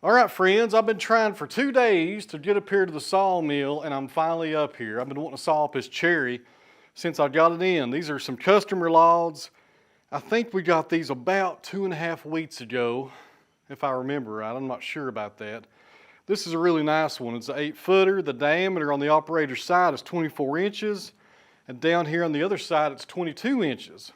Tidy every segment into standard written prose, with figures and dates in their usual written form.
All right, friends, I've been trying for 2 days to get up here to the sawmill, and I'm finally up here. I've been wanting to saw up this cherry since I got it in. These are some customer logs. I think we got these about 2.5 weeks ago, if I remember right. I'm not sure about that. This is a really nice one. It's an 8-footer. The diameter on the operator's side is 24 inches, and down here on the other side it's 22 inches.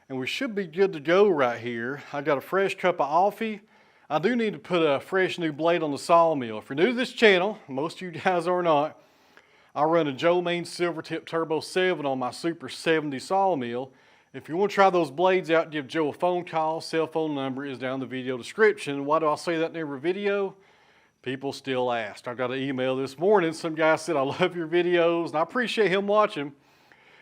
And we should be good to go right here. I got a fresh cup of coffee. I do need to put a fresh new blade on the sawmill. If you're new to this channel, most of you guys are not, I run a Maine Silvertip Turbo 7 on my Super 70 sawmill. If you want to try those blades out, give Joe a phone call. Cell phone number is down in the video description. Why do I say that in every video? People still ask. I got an email this morning. Some guy said, I love your videos, and I appreciate him watching.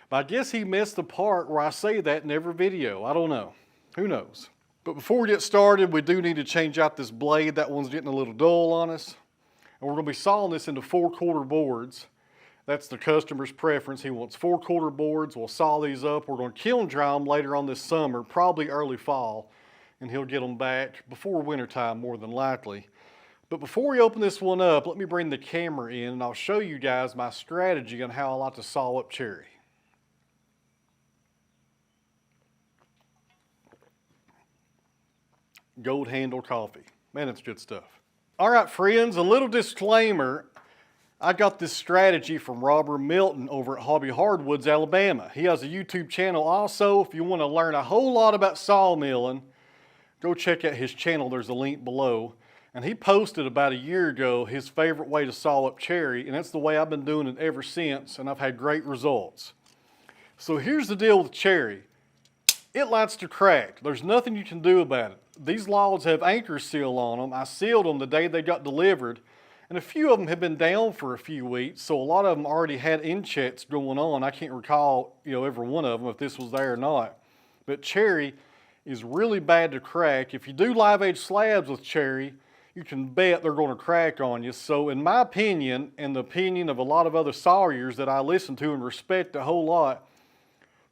But I guess he missed the part where I say that in every video. I don't know. Who knows? But before we get started, we do need to change out this blade. That one's getting a little dull on us. And we're going to be sawing this into 4/4 boards. That's the customer's preference. He wants 4/4 boards. We'll saw these up. We're going to kiln dry them later on this summer, probably early fall. And he'll get them back before wintertime, more than likely. But before we open this one up, let me bring the camera in and I'll show you guys my strategy on how I like to saw up cherry. Gold handle coffee. Man, it's good stuff. All right, friends, a little disclaimer. I got this strategy from Robert Milton over at Hobby Hardwoods, Alabama. He has a YouTube channel also. If you want to learn a whole lot about sawmilling, go check out his channel. There's a link below. And he posted about a year ago his favorite way to saw up cherry, and that's the way I've been doing it ever since, and I've had great results. So here's the deal with cherry. It likes to crack. There's nothing you can do about it. These logs have anchor seal on them. I sealed them the day they got delivered, and a few of them have been down for a few weeks, so a lot of them already had inchets going on. I can't recall, every one of them if this was there or not. But cherry is really bad to crack. If you do live edge slabs with cherry, you can bet they're going to crack on you. So in my opinion, and the opinion of a lot of other sawyers that I listen to and respect a whole lot,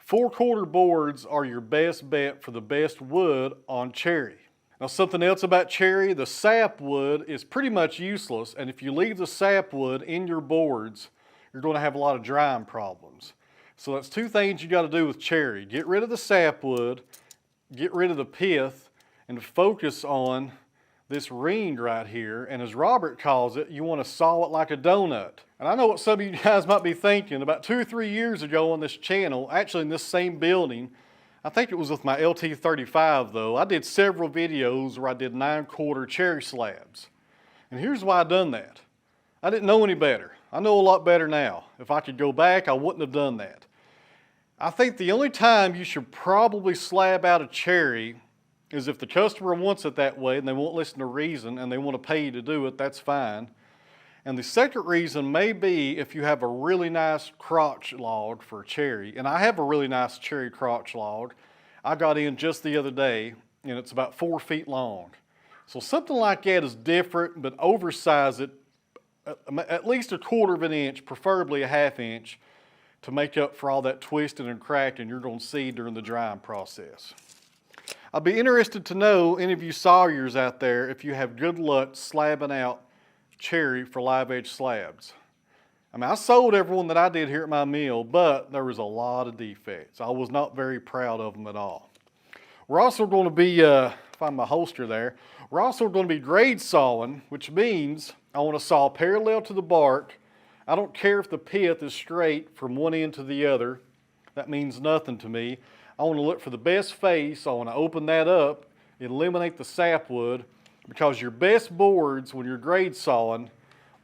4/4 boards are your best bet for the best wood on cherry. Now, something else about cherry, the sapwood is pretty much useless, and if you leave the sapwood in your boards, you're going to have a lot of drying problems. So that's two things you got to do with cherry. Get rid of the sapwood, get rid of the pith, and focus on this ring right here, and as Robert calls it, you want to saw it like a donut. And I know what some of you guys might be thinking. About 2 or 3 years ago on this channel, actually in this same building, I think it was with my LT35 though, I did several videos where I did 9/4 cherry slabs. And here's why I done that. I didn't know any better. I know a lot better now. If I could go back, I wouldn't have done that. I think the only time you should probably slab out a cherry is if the customer wants it that way and they won't listen to reason and they want to pay you to do it, that's fine. And the second reason may be if you have a really nice crotch log for a cherry, and I have a really nice cherry crotch log. I got in just the other day and it's about 4 feet long. So something like that is different, but oversize it at least 1/4 of an inch, preferably a 1/2 inch, to make up for all that twisting and cracking you're going to see during the drying process. I'd be interested to know, any of you sawyers out there, if you have good luck slabbing out cherry for live edge slabs. I mean, I sold everyone that I did here at my mill, but there was a lot of defects. I was not very proud of them at all. We're also going to be, find my holster there, we're also going to be grade sawing, which means I want to saw parallel to the bark. I don't care if the pith is straight from one end to the other. That means nothing to me. I want to look for the best face. I want to open that up, eliminate the sapwood, because your best boards when you're grade sawing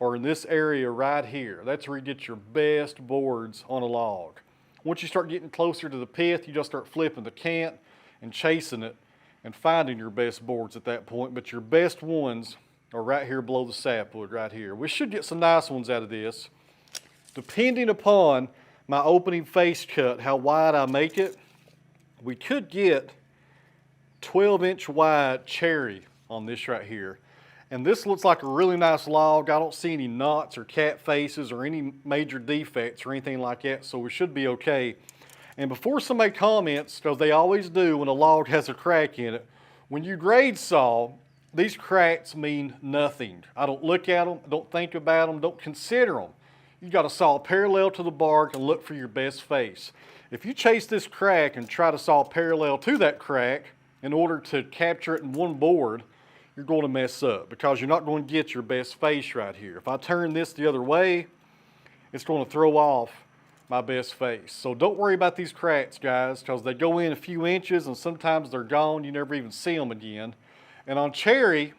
are in this area right here. That's where you get your best boards on a log. Once you start getting closer to the pith, you just start flipping the cant and chasing it and finding your best boards at that point. But your best ones are right here below the sapwood right here. We should get some nice ones out of this. Depending upon my opening face cut, how wide I make it, we could get 12-inch wide cherry on this right here. And this looks like a really nice log. I don't see any knots or cat faces or any major defects or anything like that, so we should be okay. And before somebody comments, because they always do when a log has a crack in it, when you grade saw, these cracks mean nothing. I don't look at them, don't think about them, don't consider them. You got to saw parallel to the bark and look for your best face. If you chase this crack and try to saw parallel to that crack in order to capture it in one board, you're going to mess up because you're not going to get your best face right here. If I turn this the other way, it's going to throw off my best face. So don't worry about these cracks, guys, because they go in a few inches and sometimes they're gone. You never even see them again. And on cherry,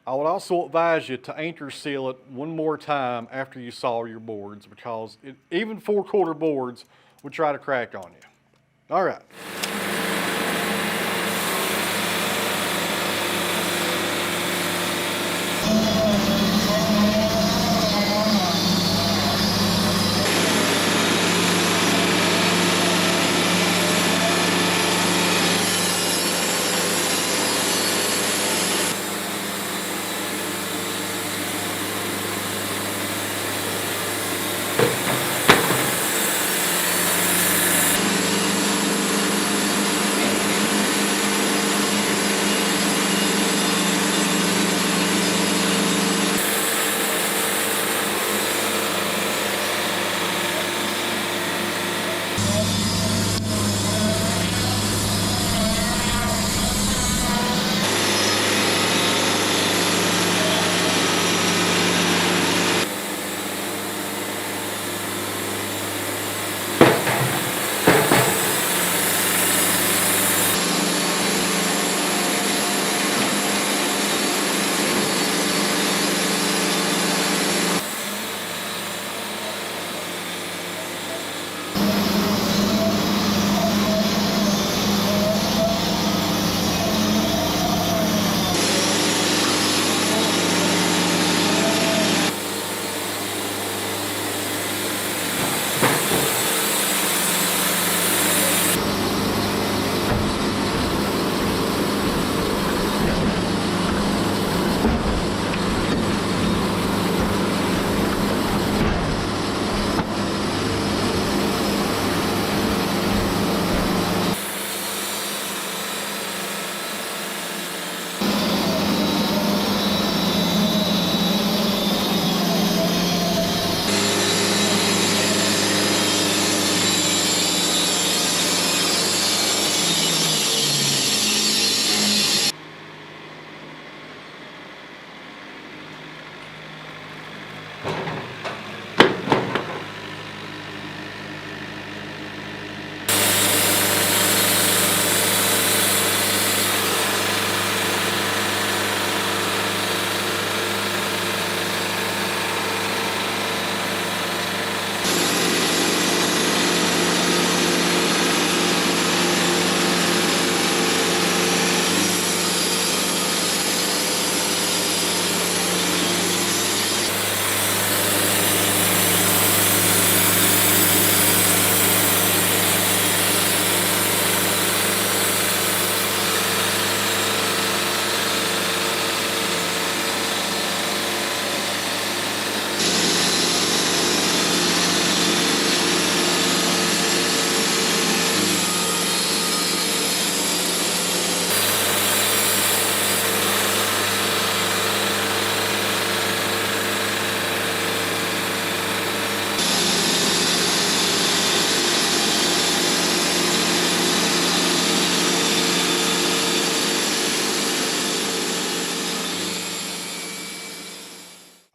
I would also advise you to anchor seal it one more time after you saw your boards, because even 4/4 boards would try to crack on you. All right.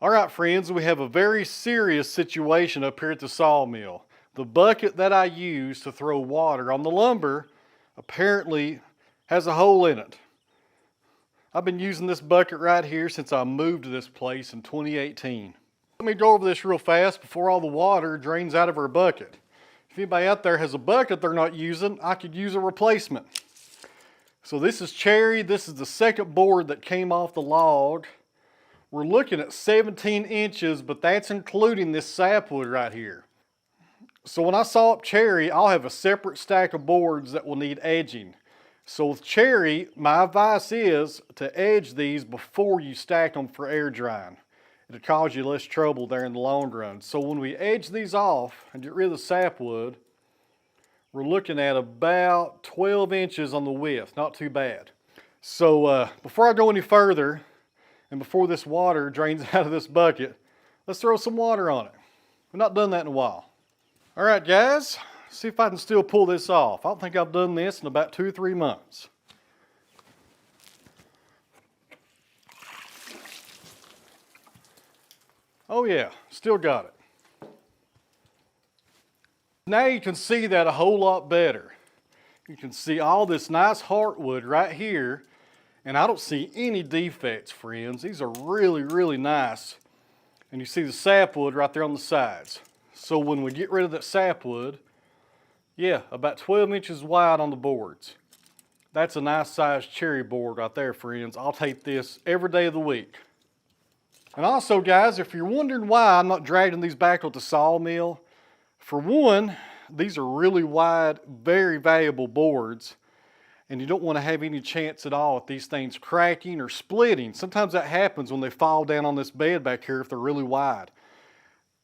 All right, friends, we have a very serious situation up here at the sawmill. The bucket that I use to throw water on the lumber apparently has a hole in it. I've been using this bucket right here since I moved to this place in 2018. Let me go over this real fast before all the water drains out of our bucket. If anybody out there has a bucket they're not using, I could use a replacement. So this is cherry. This is the second board that came off the log. We're looking at 17 inches, but that's including this sapwood right here. So when I saw up cherry, I'll have a separate stack of boards that will need edging. So with cherry, my advice is to edge these before you stack them for air drying. It'll cause you less trouble there in the long run. So when we edge these off and get rid of the sapwood, we're looking at about 12 inches on the width, not too bad. So before I go any further, and before this water drains out of this bucket, let's throw some water on it. We've not done that in a while. All right, guys, see if I can still pull this off. I don't think I've done this in about 2 or 3 months. Oh yeah, still got it. Now you can see that a whole lot better. You can see all this nice heartwood right here, and I don't see any defects, friends. These are really, really nice. And you see the sapwood right there on the sides. So when we get rid of that sapwood, yeah, about 12 inches wide on the boards. That's a nice sized cherry board right there, friends. I'll take this every day of the week. And also, guys, if you're wondering why I'm not dragging these back with the Sawmill, for one, these are really wide, very valuable boards, and you don't want to have any chance at all at these things cracking or splitting. Sometimes that happens when they fall down on this bed back here if they're really wide.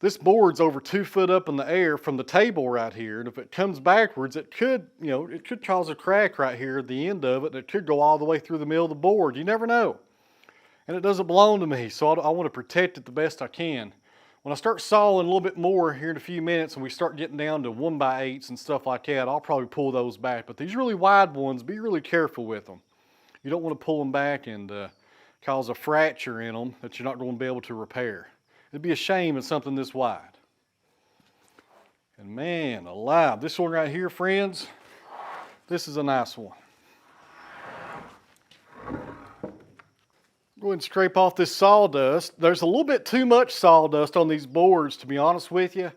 This board's over 2 foot up in the air from the table right here, and if it comes backwards, it could, it could cause a crack right here at the end of it, and it could go all the way through the middle of the board. You never know. And it doesn't belong to me, so I want to protect it the best I can. When I start sawing a little bit more here in a few minutes and we start getting down to 1x8s and stuff like that, I'll probably pull those back. But these really wide ones, be really careful with them. You don't want to pull them back and cause a fracture in them that you're not going to be able to repair. It'd be a shame in something this wide. And man alive, this one right here, friends, this is a nice one. Go ahead and scrape off this sawdust. There's a little bit too much sawdust on these boards, to be honest with you,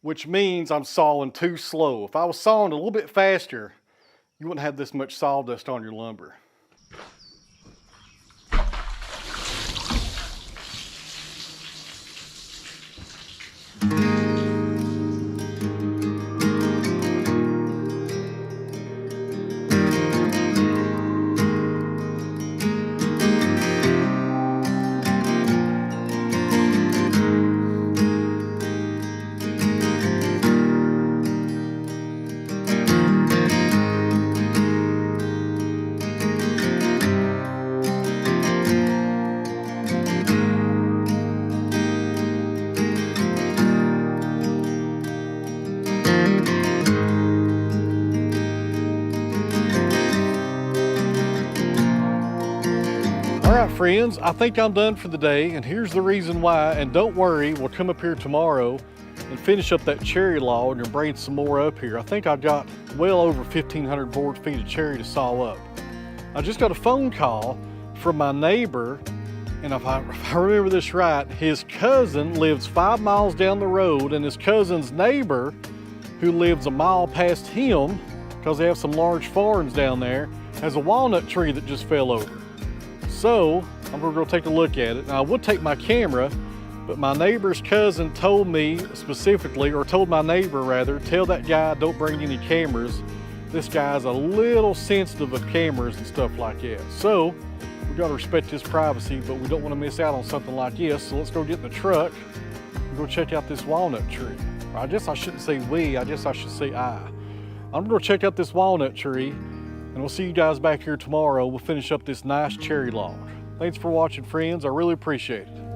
which means I'm sawing too slow. If I was sawing a little bit faster, you wouldn't have this much sawdust on your lumber. Alright friends, I think I'm done for the day, and here's the reason why. And don't worry, we'll come up here tomorrow and finish up that cherry log and bring some more up here. I think I've got well over 1,500 board feet of cherry to saw up. I just got a phone call from my neighbor, and if I remember this right, his cousin lives 5 miles down the road, and his cousin's neighbor, who lives a mile past him, because they have some large farms down there, has a walnut tree that just fell over. So I'm gonna go take a look at it. Now I would take my camera, but my neighbor's cousin told me specifically, or told my neighbor rather, tell that guy don't bring any cameras. This guy's a little sensitive of cameras and stuff like that. So we gotta respect his privacy, but we don't wanna miss out on something like this. So let's go get in the truck and go check out this walnut tree. Or I guess I shouldn't say we, I guess I should say I. I'm gonna go check out this walnut tree, and we'll see you guys back here tomorrow. We'll finish up this nice cherry log. Thanks for watching, friends. I really appreciate it.